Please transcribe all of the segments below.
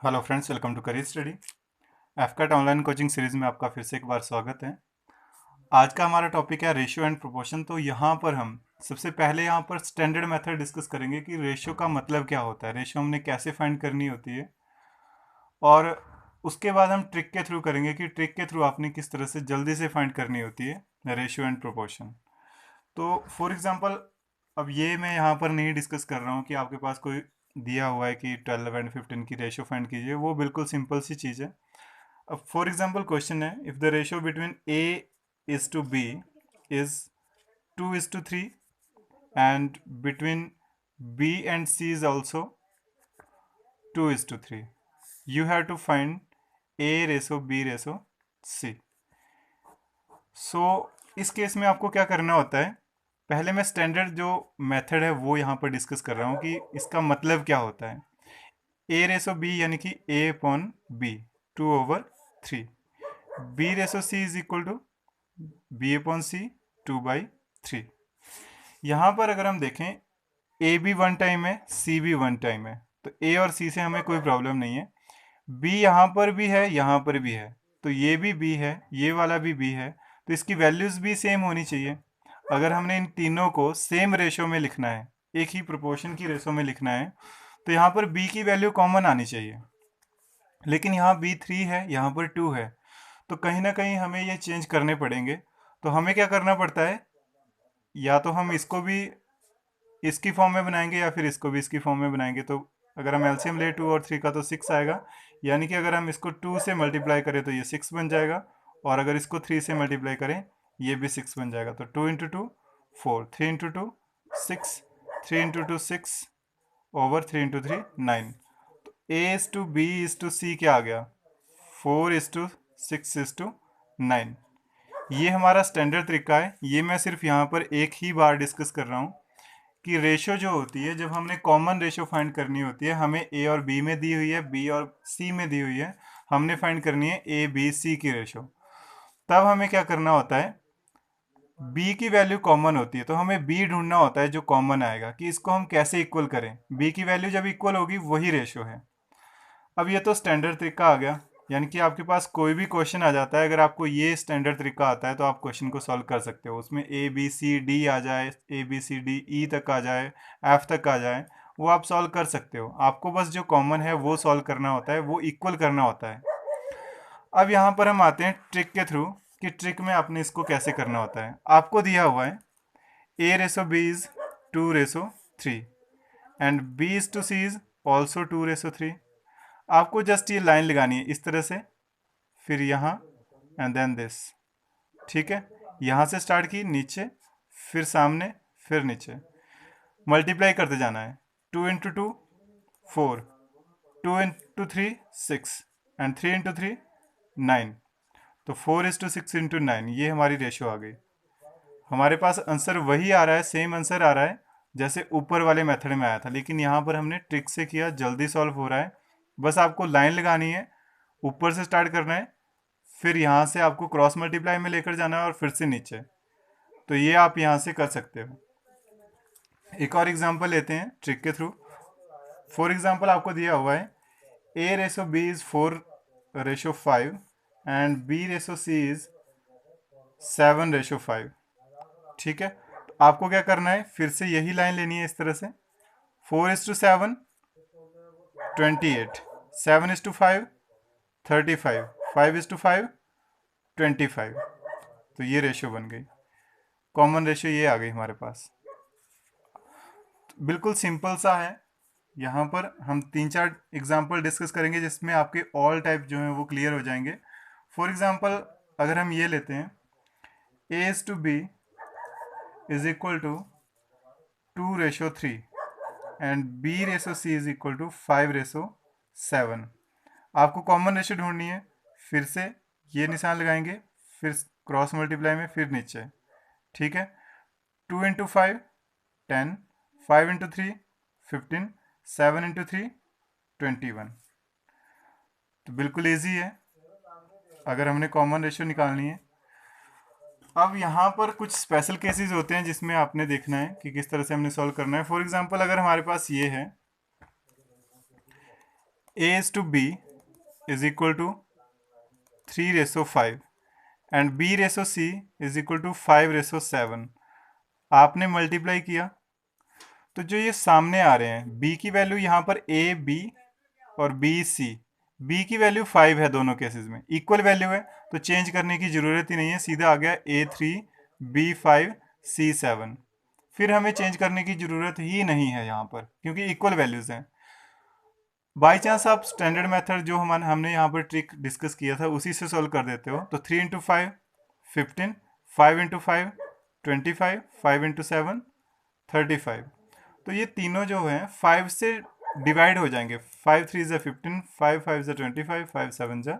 Hello friends, welcome to career study. AFCAT online coaching series में आपका फिर से एक बार स्वागत है। आज का हमारा टॉपिक है रेशियो एंड प्रोपोर्शन। तो यहाँ पर हम सबसे पहले यहाँ पर स्टैंडर्ड मेथड डिस्कस करेंगे कि रेशियो का मतलब क्या होता है, रेशियो हमने कैसे फाइंड करनी होती है, और उसके बाद हम ट्रिक के थ्रू करेंगे कि ट्रिक के थ्रू आपने किस तरह से जल्दी से फाइंड करनी होती है रेशियो एंड प्रोपोर्शन। तो फॉर एग्जांपल, अब ये मैं यहाँ पर नहीं डिस्कस कर रहा हूँ कि आपके पास कोई दिया हुआ है कि 12 एंड 15 की रेशियो फाइंड कीजिए, वो बिल्कुल सिंपल सी चीज़ है। अब फॉर एग्जांपल क्वेश्चन है, if the ratio between A is to B is 2:3 and between B and C is also 2:3, you have to find A ratio B ratio C. So इस case में आपको क्या करना होता है, पहले मैं स्टैंडर्ड जो मेथड है वो यहाँ पर डिस्कस कर रहा हूँ कि इसका मतलब क्या होता है। ए रेसो बी यानी कि A upon B, 2/3। B ratio C is equal to B upon C, 2/3। यहाँ पर अगर हम देखें, ए भी वन टाइम है, सी भी वन टाइम है, तो ए और सी से हमें कोई प्रॉब्लम नहीं है। बी यहाँ पर भी है, यहाँ पर भी है, तो ये भी बी है, ये वाला भी बी है, तो इसकी वैल्यूज़ भी सेम होनी चाहिए। अगर हमने इन तीनों को सेम रेशो में लिखना है, एक ही प्रोपोर्शन की रेशो में लिखना है, तो यहाँ पर बी की वैल्यू कॉमन आनी चाहिए। लेकिन यहाँ बी 3 है, यहाँ पर 2 है, तो कहीं ना कहीं हमें ये चेंज करने पड़ेंगे। तो हमें क्या करना पड़ता है, या तो हम इसको भी इसकी फॉर्म में बनाएंगे या फिर इसको भी इसकी फॉर्म में बनाएंगे। तो अगर हम एलसीएम ले 2 और 3 का तो 6 आएगा, यानी कि अगर हम इसको 2 से मल्टीप्लाई करें तो ये 6 बन जाएगा, और अगर इसको 3 से मल्टीप्लाई करें ये भी 6 बन जाएगा। तो 2 into 2 4, 3 into 2 6, 3 into 2 6 over 3 into 3 9। तो A is to B is to C क्या आ गया, 4:6:9। ये हमारा स्टैंडर्ड तरीका है। ये मैं सिर्फ यहाँ पर एक ही बार डिस्कस कर रहा हूँ कि रेशो जो होती है, जब हमने कॉमन रेशो फाइंड करनी होती है, हमें ए और बी में दी हुई है, बी और सी में दी हुई है, हमने फाइंड करनी है ए बी सी की रेशो। तब हमें क्या करना होता है, बी की वैल्यू कॉमन होती है, तो हमें बी ढूंढना होता है जो कॉमन आएगा, कि इसको हम कैसे इक्वल करें। बी की वैल्यू जब इक्वल होगी वही रेशो है। अब ये तो स्टैंडर्ड तरीका आ गया, यानी कि आपके पास कोई भी क्वेश्चन आ जाता है, अगर आपको ये स्टैंडर्ड तरीका आता है तो आप क्वेश्चन को सॉल्व कर सकते हो। उसमें ए बी सी डी आ जाए, A B C D E तक आ जाए, एफ तक आ जाए, वो आप सॉल्व कर सकते हो। आपको बस जो कॉमन है वो सॉल्व करना होता है, वो इक्वल करना होता है। अब यहाँ पर हम आते हैं ट्रिक के थ्रू, कि ट्रिक में आपने इसको कैसे करना होता है। आपको दिया हुआ है A ratio B is 2:3 and B is to C is also 2:3। आपको जस्ट ये लाइन लगानी है इस तरह से, फिर यहाँ एंड देन दिस। ठीक है, यहाँ से स्टार्ट की, नीचे, फिर सामने, फिर नीचे, मल्टीप्लाई करते जाना है। 2 इंटू 2 4, 2 इंटू 3 6 एंड 3 इंटू 3 9। तो 4:6 इंटू 9, ये हमारी रेशो आ गई। हमारे पास आंसर वही आ रहा है, सेम आंसर आ रहा है जैसे ऊपर वाले मेथड में आया था, लेकिन यहाँ पर हमने ट्रिक से किया, जल्दी सॉल्व हो रहा है। बस आपको लाइन लगानी है, ऊपर से स्टार्ट करना है, फिर यहाँ से आपको क्रॉस मल्टीप्लाई में लेकर जाना है और फिर से नीचे। तो ये आप यहाँ से कर सकते हो। एक और एग्जांपल लेते हैं ट्रिक के थ्रू। फॉर एग्जांपल आपको दिया हुआ है A ratio B is 4:5 and B ratio C is 7:5। ठीक है, तो आपको क्या करना है, फिर से यही लाइन लेनी है इस तरह से। 4:7 28, 7:5 35, 5:5 25। तो ये रेशियो बन गई, कॉमन रेशियो ये आ गई हमारे पास। तो बिल्कुल सिंपल सा है। यहाँ पर हम 3-4 एग्जाम्पल डिस्कस करेंगे जिसमें आपके ऑल टाइप जो हैं वो क्लियर हो जाएंगे। फॉर एग्जाम्पल अगर हम ये लेते हैं, A is to B is equal to 2:3 and B ratio C is equal to 5:7। आपको कॉमन रेशो ढूंढनी है, फिर से ये निशान लगाएंगे, फिर क्रॉस मल्टीप्लाई में, फिर नीचे। ठीक है, 2 इंटू 5 10, 5 इंटू 3 15, 7 इंटू 3 21। तो बिल्कुल ईजी है अगर हमने कॉमन रेशो निकालनी है। अब यहाँ पर कुछ स्पेशल केसेस होते हैं जिसमें आपने देखना है कि किस तरह से हमने सॉल्व करना है। फॉर एग्जांपल अगर हमारे पास ये है A:B is equal to 3:5 and B:C is equal to 5:7। आपने मल्टीप्लाई किया तो जो ये सामने आ रहे हैं b की वैल्यू यहाँ पर AB और BC, b की वैल्यू 5 है, दोनों केसेस में इक्वल वैल्यू है, तो चेंज करने की ज़रूरत ही नहीं है, सीधा आ गया A3 B5 C7। फिर हमें चेंज करने की ज़रूरत ही नहीं है यहाँ पर, क्योंकि इक्वल वैल्यूज़ हैं। बाई चांस आप स्टैंडर्ड मेथड जो हमने यहाँ पर ट्रिक डिस्कस किया था उसी से सॉल्व कर देते हो, तो 3 इंटू 5 15, 5 इंटू 5 25, 5 इंटू 7 35। तो ये तीनों जो हैं 5 से डिवाइड हो जाएंगे, 5 3 ज़ा 15, 5 5 ज़ा 25, 5 7 ज़ा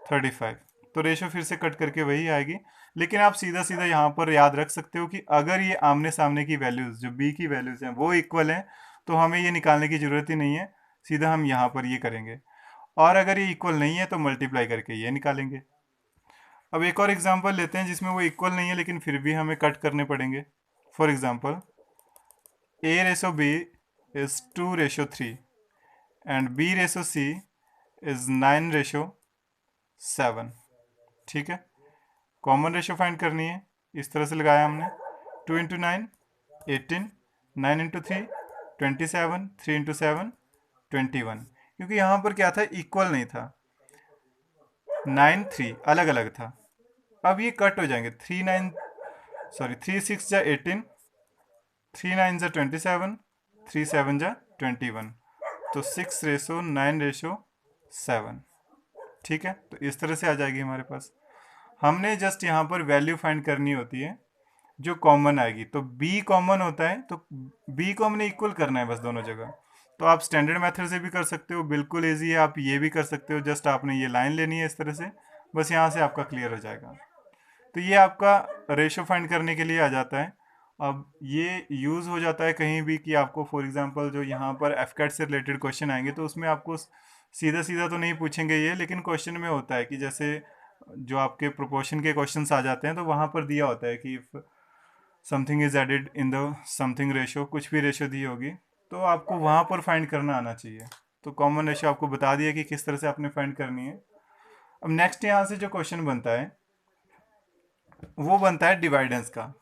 35। तो रेशो फिर से कट करके वही आएगी, लेकिन आप सीधा सीधा यहाँ पर याद रख सकते हो कि अगर ये आमने सामने की वैल्यूज़ जो b की वैल्यूज़ हैं वो इक्वल हैं तो हमें ये निकालने की ज़रूरत ही नहीं है, सीधा हम यहाँ पर ये करेंगे। और अगर ये इक्वल नहीं है तो मल्टीप्लाई करके ये निकालेंगे। अब एक और एग्जांपल लेते हैं जिसमें वो इक्वल नहीं है लेकिन फिर भी हमें कट करने पड़ेंगे। For example A:B is 2:3 and B:C is 9:7। ठीक है, कॉमन रेशो फाइंड करनी है, इस तरह से लगाया हमने। 2 इंटू 9 18, 9 इंटू 3 27, 3 इंटू 7 21। क्योंकि यहाँ पर क्या था, इक्वल नहीं था, 9 3 अलग अलग था। अब ये कट हो जाएंगे, 3 6 जा 18, 3 9 जा 27, 3 7 जा 21, तो 6:9:7। ठीक है, तो इस तरह से आ जाएगी हमारे पास। हमने जस्ट यहाँ पर वैल्यू फाइंड करनी होती है जो कॉमन आएगी, तो b कॉमन होता है, तो b को हमने इक्वल करना है बस दोनों जगह। तो आप स्टैंडर्ड मेथड से भी कर सकते हो, बिल्कुल इजी है, आप ये भी कर सकते हो, जस्ट आपने ये लाइन लेनी है इस तरह से, बस यहाँ से आपका क्लियर हो जाएगा। तो ये आपका रेशो फाइंड करने के लिए आ जाता है। अब ये यूज़ हो जाता है कहीं भी कि आपको फॉर एग्जांपल जो यहाँ पर एफकैट से रिलेटेड क्वेश्चन आएंगे तो उसमें आपको सीधा सीधा तो नहीं पूछेंगे ये, लेकिन क्वेश्चन में होता है कि जैसे जो आपके प्रोपोर्शन के क्वेश्चंस आ जाते हैं तो वहाँ पर दिया होता है कि if something is added in the something ratio, कुछ भी रेशो दी होगी तो आपको वहाँ पर फाइंड करना आना चाहिए। तो कॉमन रेशो आपको बता दिया कि किस तरह से आपने फाइंड करनी है। अब नेक्स्ट यहाँ से जो क्वेश्चन बनता है वो बनता है डिवाइडेंस का।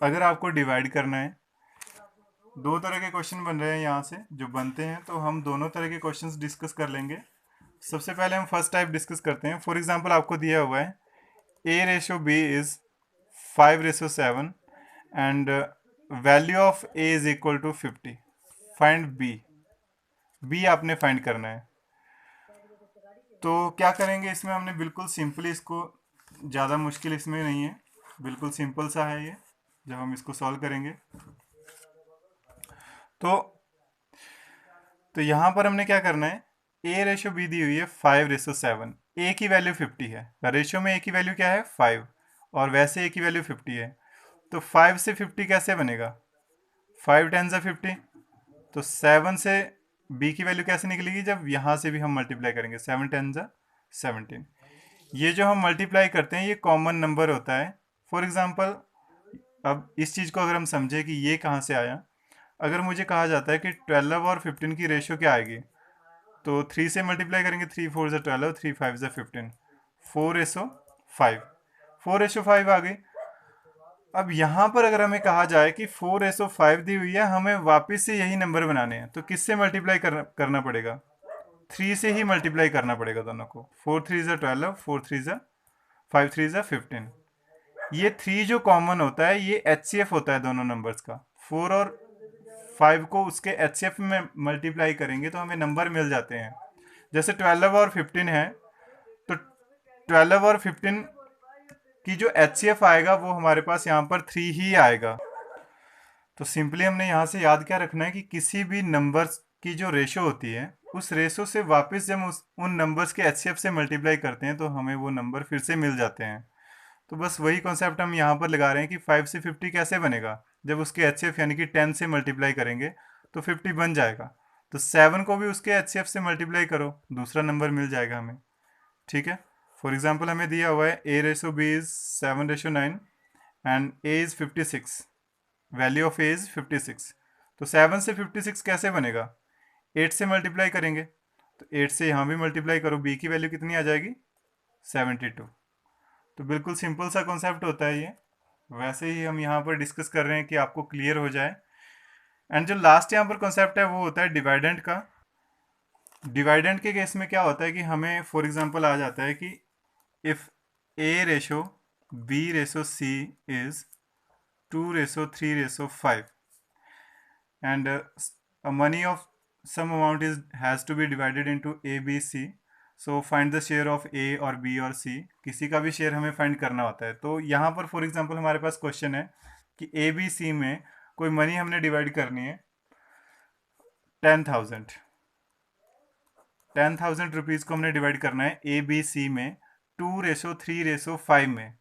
अगर आपको डिवाइड करना है, दो तरह के क्वेश्चन बन रहे हैं यहाँ से जो बनते हैं, तो हम दोनों तरह के क्वेश्चंस डिस्कस कर लेंगे। सबसे पहले हम फर्स्ट टाइप डिस्कस करते हैं। फॉर एग्जांपल आपको दिया हुआ है A:B is 5:7 and value of A is equal to 50। Find B आपने फाइंड करना है। तो क्या करेंगे इसमें, हमने बिल्कुल सिंपली इसको, ज़्यादा मुश्किल इसमें नहीं है, बिल्कुल सिंपल सा है ये। जब हम इसको सॉल्व करेंगे तो यहाँ पर हमने क्या करना है, A:B दी हुई है 5:7, A की वैल्यू 50 है, रेशियो में A की वैल्यू क्या है 5 और वैसे A की वैल्यू 50 है, तो 5 से 50 कैसे बनेगा, 5 10 ज़ा 50, तो 7 से B की वैल्यू कैसे निकलेगी, जब यहाँ से भी हम मल्टीप्लाई करेंगे, 7 10 ज़ा 17। ये जो हम मल्टीप्लाई करते हैं ये कॉमन नंबर होता है। फॉर एग्जांपल अब इस चीज़ को अगर हम समझे कि ये कहाँ से आया, अगर मुझे कहा जाता है कि 12 और 15 की रेशियो क्या आएगी, तो 3 से मल्टीप्लाई करेंगे, 3 4 ज़ा 12, 3 5 ज़ा 15, 4:5, 4:5 आ गई। अब यहाँ पर अगर हमें कहा जाए कि 4:5 दी हुई है, हमें वापस से यही नंबर बनाने हैं, तो किससे मल्टीप्लाई करना पड़ेगा, 3 से ही मल्टीप्लाई करना पड़ेगा दोनों को। 4 3 ज़ा 12, 4 3 ज़ा 5 3 ज़ा 15। ये 3 जो कॉमन होता है ये HCF होता है दोनों नंबर्स का। 4 और 5 को उसके HCF में मल्टीप्लाई करेंगे तो हमें नंबर मिल जाते हैं। जैसे 12 और 15 है, तो 12 और 15 की जो HCF आएगा वो हमारे पास यहाँ पर 3 ही आएगा। तो सिंपली हमने यहाँ से याद क्या रखना है कि किसी भी नंबर्स की जो रेशो होती है उस रेशो से वापस जब उन नंबर्स के HCF से मल्टीप्लाई करते हैं तो हमें वो नंबर फिर से मिल जाते हैं। तो बस वही कॉन्सेप्ट हम यहाँ पर लगा रहे हैं कि 5 से 50 कैसे बनेगा, जब उसके HCF यानी कि 10 से मल्टीप्लाई करेंगे तो 50 बन जाएगा, तो 7 को भी उसके HCF से मल्टीप्लाई करो, दूसरा नंबर मिल जाएगा हमें। ठीक है, फॉर एग्जांपल हमें दिया हुआ है A:B is 7:9 and A is 56, value of A is 56। तो 7 से 56 कैसे बनेगा, 8 से मल्टीप्लाई करेंगे, तो 8 से यहाँ भी मल्टीप्लाई करो, b की वैल्यू कितनी आ जाएगी 72। तो बिल्कुल सिंपल सा कॉन्सेप्ट होता है ये, वैसे ही हम यहाँ पर डिस्कस कर रहे हैं कि आपको क्लियर हो जाए। एंड जो लास्ट यहाँ पर कॉन्सेप्ट है वो होता है डिवाइडेंट का। डिवाइडेंट के केस में क्या होता है कि हमें फॉर एग्जांपल आ जाता है कि if a ratio b ratio c is 2:3:5 and money of some amount is has to be divided into a b c, so find the share of a और b और c, किसी का भी share हमें find करना होता है। तो यहाँ पर फॉर एग्जांपल हमारे पास क्वेश्चन है कि a b c में कोई मनी हमने डिवाइड करनी है 10,000 रुपीज़ को हमने डिवाइड करना है ए बी सी में 2:3:5 में,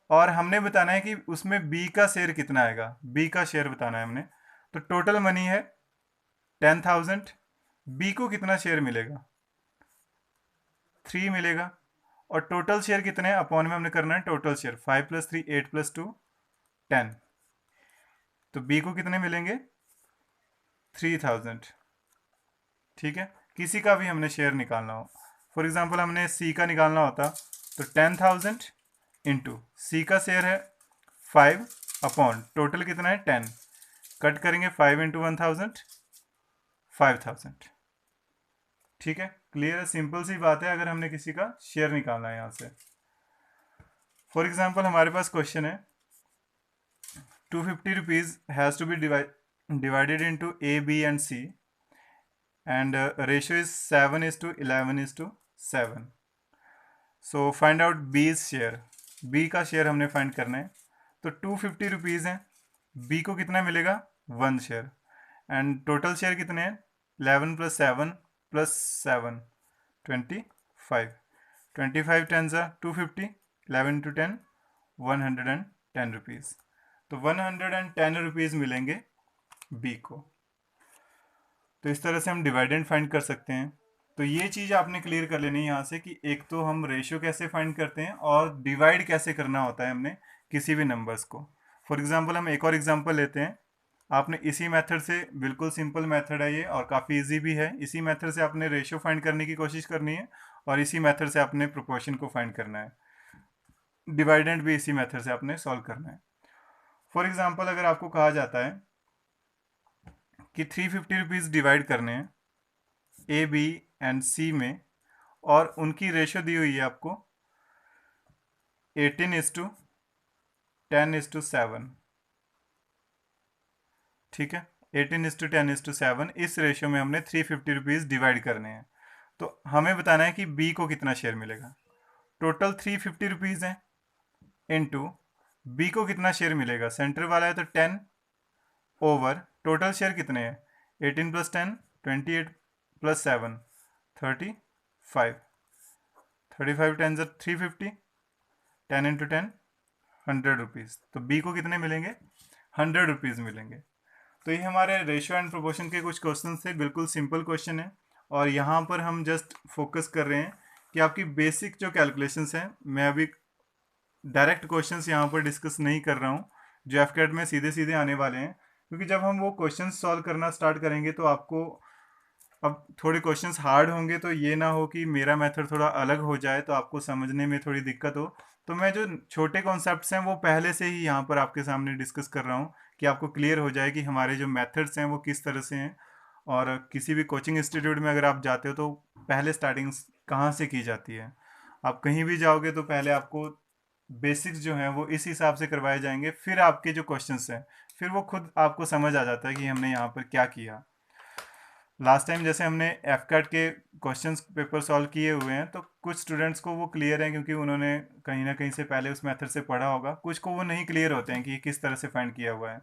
और हमने बताना है कि उसमें बी का शेयर कितना आएगा, बी का शेयर बताना है हमने। तो टोटल मनी है 10,000, बी को कितना शेयर मिलेगा 3 मिलेगा, और टोटल शेयर कितने हैं अपॉन में हमने करना है टोटल शेयर 5 + 3 8 + 2 10, तो बी को कितने मिलेंगे 3,000। ठीक है, किसी का भी हमने शेयर निकालना हो, फॉर एग्जांपल हमने सी का निकालना होता तो 10,000 इंटू सी का शेयर है 5 अपॉन टोटल कितना है 10, कट करेंगे 5 × 1,000 5,000। ठीक है, क्लियर है, सिंपल सी बात है अगर हमने किसी का शेयर निकालना है यहाँ से। फॉर एग्जांपल हमारे पास क्वेश्चन है 250 rupees has to be divided into A B and C and ratio is 7:11:7। so find out b's share, b का शेयर हमने फाइंड करना है। तो 250 रुपीज़ है, b को कितना मिलेगा 1 शेयर, एंड टोटल शेयर कितने हैं 11 + 7 + 7 25, 25 10 250, 11 × 10 110 रुपीज़, तो 110 रुपीज़ मिलेंगे b को। तो इस तरह से हम डिवाइडेंड फाइंड कर सकते हैं। तो ये चीज़ आपने क्लियर कर लेनी है यहाँ से कि एक तो हम रेशियो कैसे फाइंड करते हैं और डिवाइड कैसे करना होता है हमने किसी भी नंबर्स को। फॉर एग्जांपल हम एक और एग्जांपल लेते हैं, आपने इसी मेथड से, बिल्कुल सिंपल मेथड है ये और काफ़ी इजी भी है, इसी मेथड से आपने रेशियो फाइंड करने की कोशिश करनी है और इसी मेथड से आपने प्रोपोर्शन को फाइंड करना है, डिवाइडेंड भी इसी मेथड से आपने सॉल्व करना है। फॉर एग्जाम्पल अगर आपको कहा जाता है कि 350 रुपीज़ डिवाइड करने हैं ए बी एंड सी में, और उनकी रेशो दी हुई है आपको 18:10:7। ठीक है, 18:10:7 इस रेशो में हमने 350 रुपीज़ डिवाइड करने हैं। तो हमें बताना है कि बी को कितना शेयर मिलेगा। टोटल 350 रुपीज़ है, इनटू बी को कितना शेयर मिलेगा, सेंटर वाला है तो 10 ओवर टोटल शेयर कितने हैं 18 + 10 28 + 7 35, 35 10 350, 10 × 10 100 रुपीज़, तो बी को कितने मिलेंगे 100 रुपीज़ मिलेंगे। तो ये हमारे रेशियो एंड प्रोपोर्शन के कुछ क्वेश्चन थे, बिल्कुल सिंपल क्वेश्चन है, और यहाँ पर हम जस्ट फोकस कर रहे हैं कि आपकी बेसिक जो कैलकुलेशंस हैं, मैं अभी डायरेक्ट क्वेश्चंस यहाँ पर डिस्कस नहीं कर रहा हूँ जो एफकेट में सीधे सीधे आने वाले हैं, क्योंकि जब हम वो क्वेश्चंस सॉल्व करना स्टार्ट करेंगे तो आपको अब थोड़े क्वेश्चंस हार्ड होंगे, तो ये ना हो कि मेरा मेथड थोड़ा अलग हो जाए तो आपको समझने में थोड़ी दिक्कत हो। तो मैं जो छोटे कॉन्सेप्ट्स हैं वो पहले से ही यहाँ पर आपके सामने डिस्कस कर रहा हूँ कि आपको क्लियर हो जाए कि हमारे जो मेथड्स हैं वो किस तरह से हैं, और किसी भी कोचिंग इंस्टीट्यूट में अगर आप जाते हो तो पहले स्टार्टिंग कहाँ से की जाती है। आप कहीं भी जाओगे तो पहले आपको बेसिक्स जो हैं वो इस हिसाब से करवाए जाएंगे, फिर आपके जो क्वेश्चंस हैं फिर वो खुद आपको समझ आ जाता है कि हमने यहाँ पर क्या किया। लास्ट टाइम जैसे हमने एफकैट के क्वेश्चंस पेपर सॉल्व किए हुए हैं, तो कुछ स्टूडेंट्स को वो क्लियर है क्योंकि उन्होंने कहीं ना कहीं से पहले उस मेथड से पढ़ा होगा, कुछ को वो नहीं क्लियर होते हैं कि किस तरह से फाइंड किया हुआ है।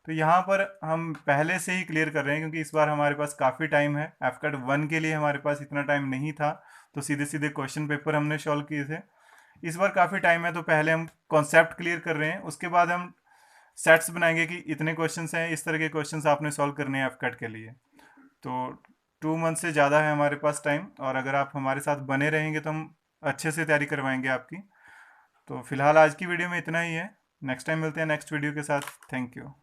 तो यहाँ पर हम पहले से ही क्लियर कर रहे हैं क्योंकि इस बार हमारे पास काफ़ी टाइम है, एफकैट 1 के लिए हमारे पास इतना टाइम नहीं था, तो सीधे सीधे क्वेश्चन पेपर हमने सॉल्व किए थे। इस बार काफ़ी टाइम है तो पहले हम कॉन्सेप्ट क्लियर कर रहे हैं, उसके बाद हम सेट्स बनाएंगे कि इतने क्वेश्चंस हैं, इस तरह के क्वेश्चंस आपने सॉल्व करने हैं एफकैट के लिए। तो 2 मंथ से ज़्यादा है हमारे पास टाइम, और अगर आप हमारे साथ बने रहेंगे तो हम अच्छे से तैयारी करवाएंगे आपकी। तो फिलहाल आज की वीडियो में इतना ही है, नेक्स्ट टाइम मिलते हैं नेक्स्ट वीडियो के साथ। Thank you.